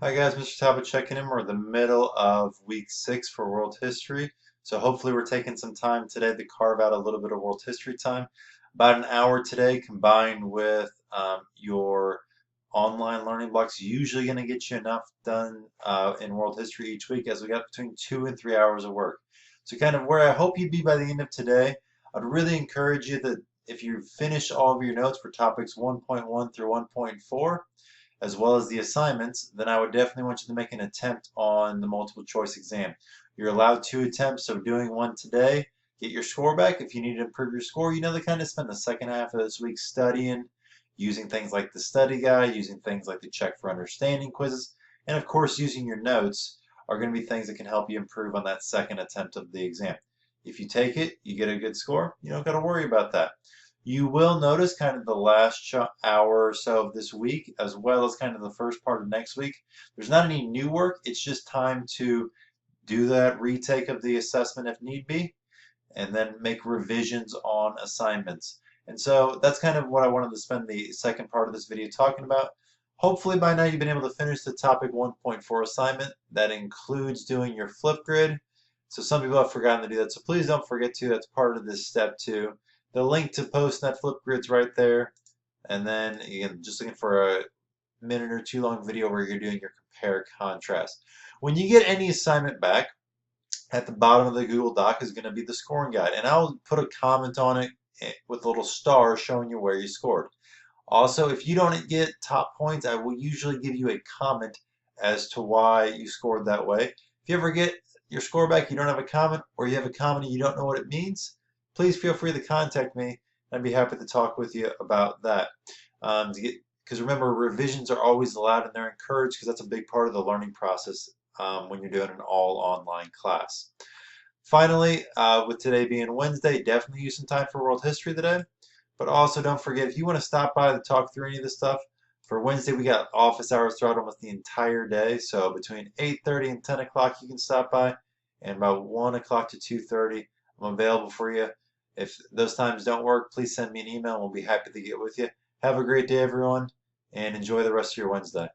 Hi guys, Mr. Talbot checking in. We're in the middle of week 6 for world history. So hopefully we're taking some time today to carve out a little bit of world history time. About an hour today combined with your online learning blocks usually going to get you enough done in world history each week as we got between 2 and 3 hours of work. So kind of where I hope you'd be by the end of today, I'd really encourage you that if you finish all of your notes for topics 1.1 through 1.4, as well as the assignments, then I would definitely want you to make an attempt on the multiple choice exam. You're allowed 2 attempts, so doing one today, get your score back. If you need to improve your score, you know to kind of spend the second half of this week studying, using things like the study guide, using things like the check for understanding quizzes, and of course using your notes are going to be things that can help you improve on that second attempt of the exam. If you take it, you get a good score, you don't got to worry about that. You will notice kind of the last hour or so of this week, as well as kind of the first part of next week. There's not any new work. It's just time to do that retake of the assessment if need be, and then make revisions on assignments. And so that's kind of what I wanted to spend the second part of this video talking about. Hopefully by now you've been able to finish the topic 1.4 assignment. That includes doing your flip grid. So some people have forgotten to do that. So please don't forget to. That's part of this step 2. The link to post that flip grid's right there. And then again, just looking for a minute or two long video where you're doing your compare contrast. When you get any assignment back, at the bottom of the Google Doc is going to be the scoring guide. And I'll put a comment on it with a little star showing you where you scored. Also, if you don't get top points, I will usually give you a comment as to why you scored that way. If you ever get your score back, you don't have a comment, or you have a comment and you don't know what it means, please feel free to contact me. I'd be happy to talk with you about that. Because remember, revisions are always allowed and they're encouraged because that's a big part of the learning process when you're doing an all online class. Finally, with today being Wednesday, definitely use some time for world history today. But also don't forget, if you want to stop by to talk through any of this stuff, for Wednesday we got office hours throughout almost the entire day. So between 8:30 and 10 o'clock you can stop by, and about 1 o'clock to 2:30 I'm available for you. If those times don't work, please send me an email and we'll be happy to get with you. Have a great day, everyone, and enjoy the rest of your Wednesday.